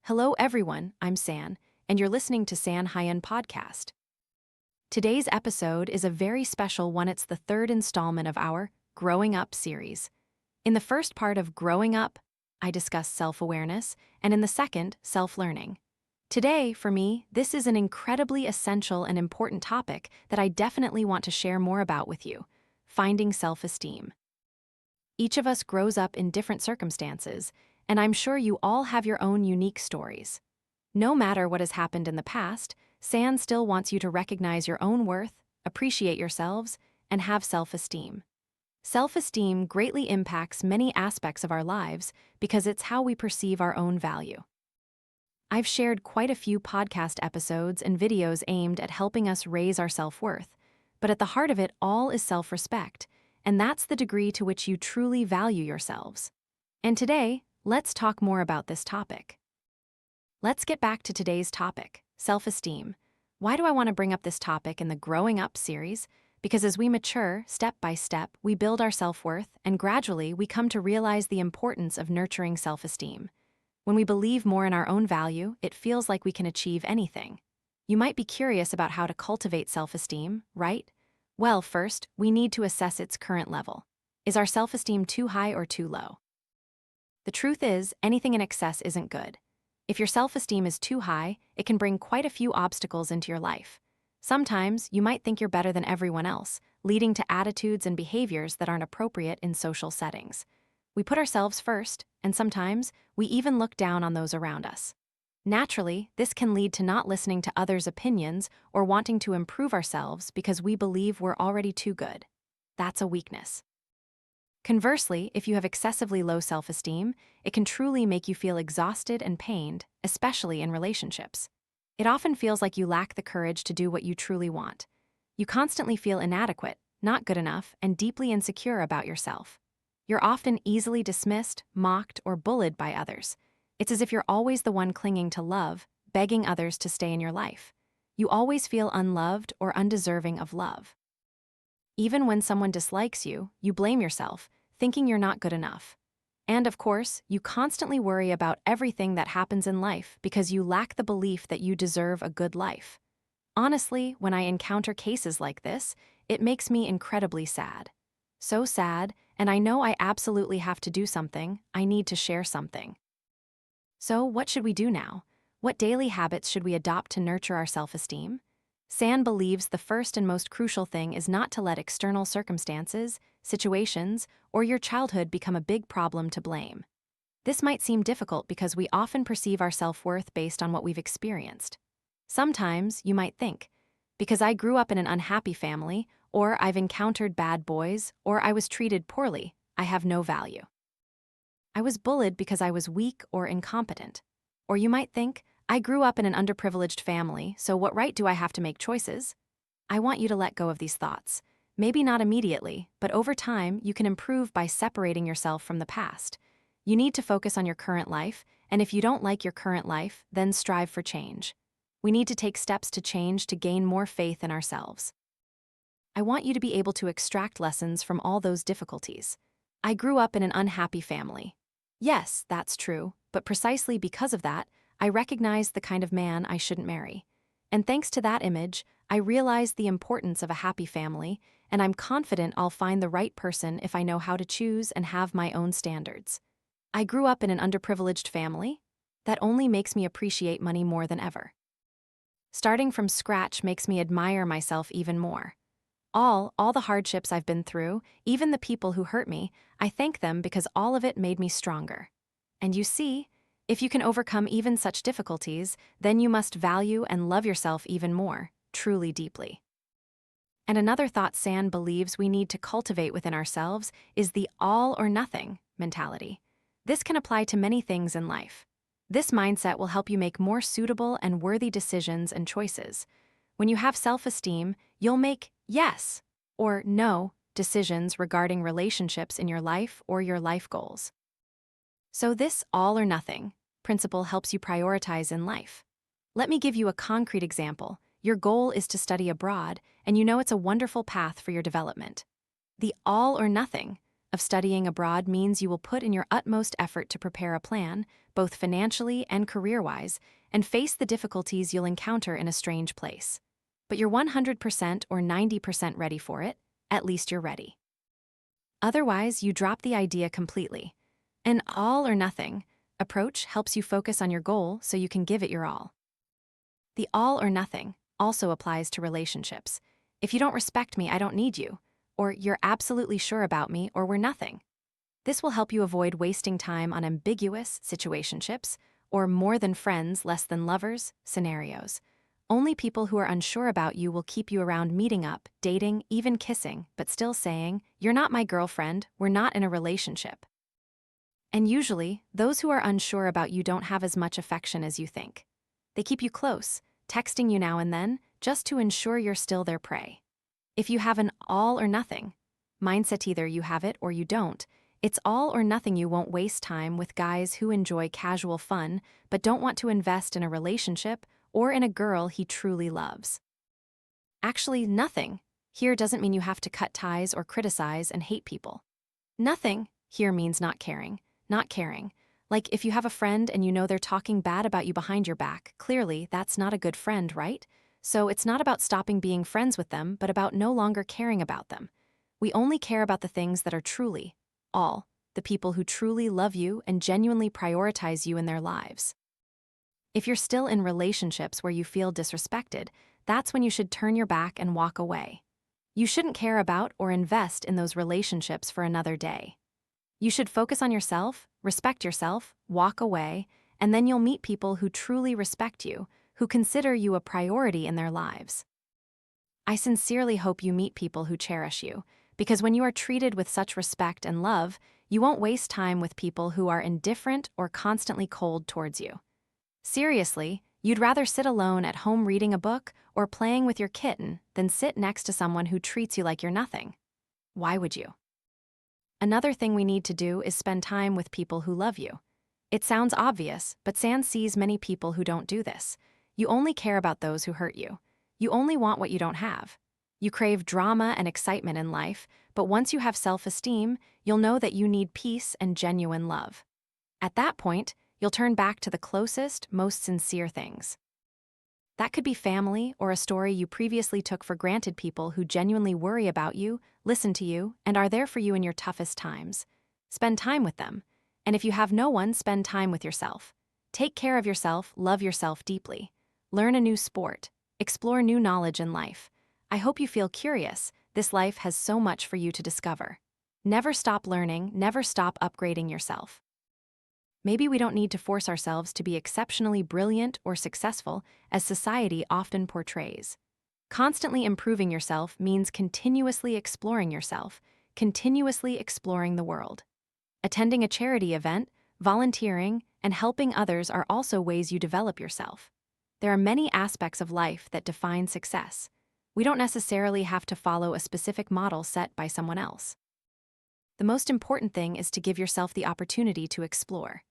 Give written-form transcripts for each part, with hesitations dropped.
Hello everyone, I'm San, and you're listening to Hyun podcast. Today's episode is a very special one. It's the third installment of our Growing Up series. In the first part of Growing Up, I discuss self-awareness, and in the second, self-learning. Today, for me, this is an incredibly essential and important topic that I definitely want to share more about with you: finding self-esteem. Each of us grows up in different circumstances, and I'm sure you all have your own unique stories. No matter what has happened in the past, San still wants you to recognize your own worth, appreciate yourselves, and have self-esteem. Self-esteem greatly impacts many aspects of our lives because it's how we perceive our own value. I've shared quite a few podcast episodes and videos aimed at helping us raise our self-worth, but at the heart of it all is self-respect, and that's the degree to which you truly value yourselves. And today, let's talk more about this topic. Let's get back to today's topic, self-esteem. Why do I want to bring up this topic in the Growing Up series? Because as we mature, step by step, we build our self-worth, and gradually we come to realize the importance of nurturing self-esteem. When we believe more in our own value, it feels like we can achieve anything. You might be curious about how to cultivate self-esteem, right? Well, first, we need to assess its current level. Is our self-esteem too high or too low? The truth is, anything in excess isn't good. If your self-esteem is too high, it can bring quite a few obstacles into your life. Sometimes, you might think you're better than everyone else, leading to attitudes and behaviors that aren't appropriate in social settings. We put ourselves first, and sometimes, we even look down on those around us. Naturally, this can lead to not listening to others' opinions or wanting to improve ourselves because we believe we're already too good. That's a weakness. Conversely, if you have excessively low self-esteem, it can truly make you feel exhausted and pained, especially in relationships. It often feels like you lack the courage to do what you truly want. You constantly feel inadequate, not good enough, and deeply insecure about yourself. You're often easily dismissed, mocked, or bullied by others. It's as if you're always the one clinging to love, begging others to stay in your life. You always feel unloved or undeserving of love. Even when someone dislikes you, you blame yourself, thinking you're not good enough. And of course, you constantly worry about everything that happens in life because you lack the belief that you deserve a good life. Honestly, when I encounter cases like this, it makes me incredibly sad. So sad, and I know I absolutely have to do something. I need to share something. So, what should we do now? What daily habits should we adopt to nurture our self-esteem? San believes the first and most crucial thing is not to let external circumstances, situations, or your childhood become a big problem to blame. This might seem difficult because we often perceive our self-worth based on what we've experienced. Sometimes you might think, because I grew up in an unhappy family, or I've encountered bad boys, or I was treated poorly, I have no value. I was bullied because I was weak or incompetent. Or you might think, I grew up in an underprivileged family, so what right do I have to make choices? I want you to let go of these thoughts. Maybe not immediately, but over time, you can improve by separating yourself from the past. You need to focus on your current life, and if you don't like your current life, then strive for change. We need to take steps to change to gain more faith in ourselves. I want you to be able to extract lessons from all those difficulties. I grew up in an unhappy family. Yes, that's true, but precisely because of that, I recognized the kind of man I shouldn't marry. And thanks to that image, I realized the importance of a happy family, and I'm confident I'll find the right person if I know how to choose and have my own standards. I grew up in an underprivileged family. That only makes me appreciate money more than ever. Starting from scratch makes me admire myself even more. All the hardships I've been through, even the people who hurt me, I thank them because all of it made me stronger. And you see, if you can overcome even such difficulties, then you must value and love yourself even more, truly deeply. And another thought San believes we need to cultivate within ourselves is the all or nothing mentality. This can apply to many things in life. This mindset will help you make more suitable and worthy decisions and choices. When you have self-esteem, you'll make yes or no decisions regarding relationships in your life or your life goals. So this all or nothing principle helps you prioritize in life. Let me give you a concrete example. Your goal is to study abroad, and you know it's a wonderful path for your development. The all or nothing of studying abroad means you will put in your utmost effort to prepare a plan, both financially and career-wise, and face the difficulties you'll encounter in a strange place. But you're 100% or 90% ready for it. At least you're ready. Otherwise, you drop the idea completely. An all or nothing approach helps you focus on your goal so you can give it your all. The all or nothing also applies to relationships. If you don't respect me, I don't need you. Or you're absolutely sure about me, or we're nothing. This will help you avoid wasting time on ambiguous situationships or more than friends, less than lovers scenarios. Only people who are unsure about you will keep you around meeting up, dating, even kissing, but still saying, "You're not my girlfriend, we're not in a relationship." And usually, those who are unsure about you don't have as much affection as you think. They keep you close, texting you now and then, just to ensure you're still their prey. If you have an all or nothing mindset, either you have it or you don't, it's all or nothing. You won't waste time with guys who enjoy casual fun but don't want to invest in a relationship or in a girl he truly loves. Actually, nothing here doesn't mean you have to cut ties or criticize and hate people. Nothing here means not caring, not caring. Like if you have a friend and you know they're talking bad about you behind your back, clearly that's not a good friend, right? So it's not about stopping being friends with them, but about no longer caring about them. We only care about the things that are truly all, the people who truly love you and genuinely prioritize you in their lives. If you're still in relationships where you feel disrespected, that's when you should turn your back and walk away. You shouldn't care about or invest in those relationships for another day. You should focus on yourself, respect yourself, walk away, and then you'll meet people who truly respect you, who consider you a priority in their lives. I sincerely hope you meet people who cherish you, because when you are treated with such respect and love, you won't waste time with people who are indifferent or constantly cold towards you. Seriously, you'd rather sit alone at home reading a book or playing with your kitten than sit next to someone who treats you like you're nothing. Why would you? Another thing we need to do is spend time with people who love you. It sounds obvious, but San sees many people who don't do this. You only care about those who hurt you. You only want what you don't have. You crave drama and excitement in life, but once you have self-esteem, you'll know that you need peace and genuine love. At that point, you'll turn back to the closest, most sincere things. That could be family or a story you previously took for granted, people who genuinely worry about you, listen to you, and are there for you in your toughest times. Spend time with them. And if you have no one, spend time with yourself. Take care of yourself, love yourself deeply. Learn a new sport. Explore new knowledge in life. I hope you feel curious. This life has so much for you to discover. Never stop learning, never stop upgrading yourself. Maybe we don't need to force ourselves to be exceptionally brilliant or successful, as society often portrays. Constantly improving yourself means continuously exploring yourself, continuously exploring the world. Attending a charity event, volunteering, and helping others are also ways you develop yourself. There are many aspects of life that define success. We don't necessarily have to follow a specific model set by someone else. The most important thing is to give yourself the opportunity to explore.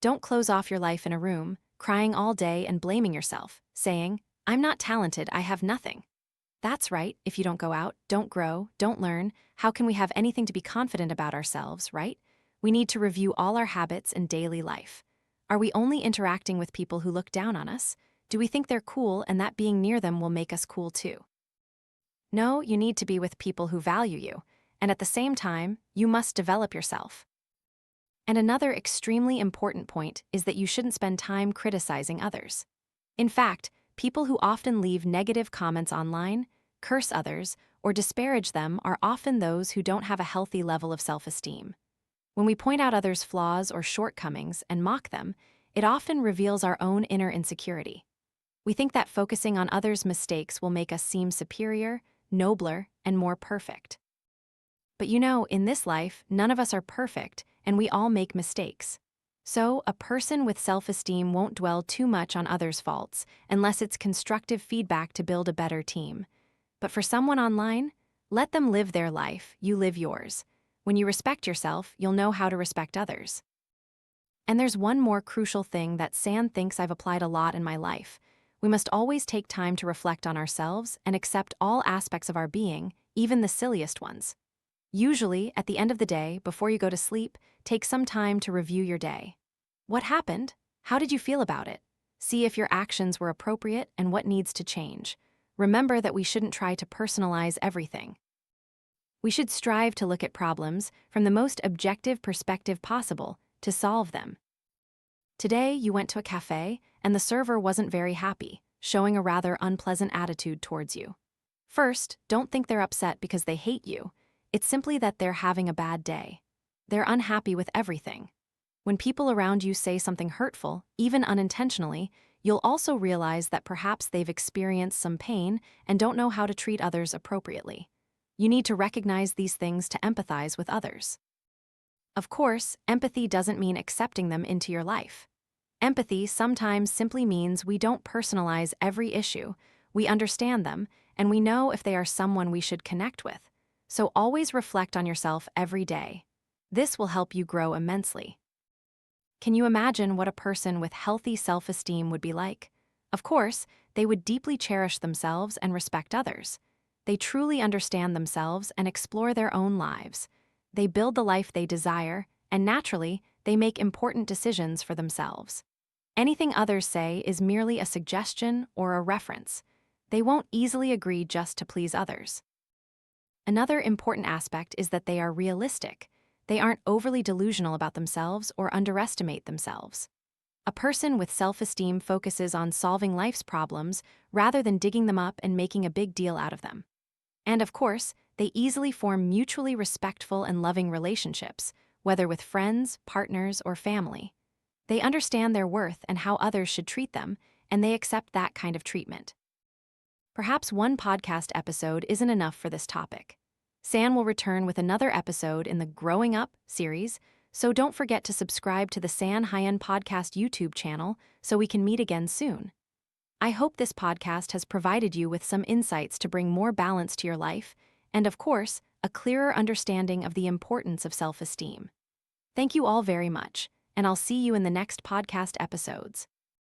Don't close off your life in a room, crying all day and blaming yourself, saying, "I'm not talented, I have nothing." That's right. If you don't go out, don't grow, don't learn, how can we have anything to be confident about ourselves, right? We need to review all our habits in daily life. Are we only interacting with people who look down on us? Do we think they're cool and that being near them will make us cool too? No, you need to be with people who value you, and at the same time, you must develop yourself. And another extremely important point is that you shouldn't spend time criticizing others. In fact, people who often leave negative comments online, curse others, or disparage them are often those who don't have a healthy level of self-esteem. When we point out others' flaws or shortcomings and mock them, it often reveals our own inner insecurity. We think that focusing on others' mistakes will make us seem superior, nobler, and more perfect. But you know, in this life, none of us are perfect, and we all make mistakes. So, a person with self-esteem won't dwell too much on others' faults unless it's constructive feedback to build a better team. But for someone online, let them live their life, you live yours. When you respect yourself, you'll know how to respect others. And there's one more crucial thing that San thinks I've applied a lot in my life. We must always take time to reflect on ourselves and accept all aspects of our being, even the silliest ones. Usually, at the end of the day, before you go to sleep, take some time to review your day. What happened? How did you feel about it? See if your actions were appropriate and what needs to change. Remember that we shouldn't try to personalize everything. We should strive to look at problems from the most objective perspective possible to solve them. Today, you went to a cafe, and the server wasn't very happy, showing a rather unpleasant attitude towards you. First, don't think they're upset because they hate you. It's simply that they're having a bad day. They're unhappy with everything. When people around you say something hurtful, even unintentionally, you'll also realize that perhaps they've experienced some pain and don't know how to treat others appropriately. You need to recognize these things to empathize with others. Of course, empathy doesn't mean accepting them into your life. Empathy sometimes simply means we don't personalize every issue, we understand them, and we know if they are someone we should connect with. So always reflect on yourself every day. This will help you grow immensely. Can you imagine what a person with healthy self-esteem would be like? Of course, they would deeply cherish themselves and respect others. They truly understand themselves and explore their own lives. They build the life they desire, and naturally, they make important decisions for themselves. Anything others say is merely a suggestion or a reference. They won't easily agree just to please others. Another important aspect is that they are realistic. They aren't overly delusional about themselves or underestimate themselves. A person with self-esteem focuses on solving life's problems rather than digging them up and making a big deal out of them. And of course, they easily form mutually respectful and loving relationships, whether with friends, partners, or family. They understand their worth and how others should treat them, and they accept that kind of treatment. Perhaps one podcast episode isn't enough for this topic. San will return with another episode in the Growing Up series, so don't forget to subscribe to the Hyun Podcast YouTube channel so we can meet again soon. I hope this podcast has provided you with some insights to bring more balance to your life and, of course, a clearer understanding of the importance of self-esteem. Thank you all very much, and I'll see you in the next podcast episodes.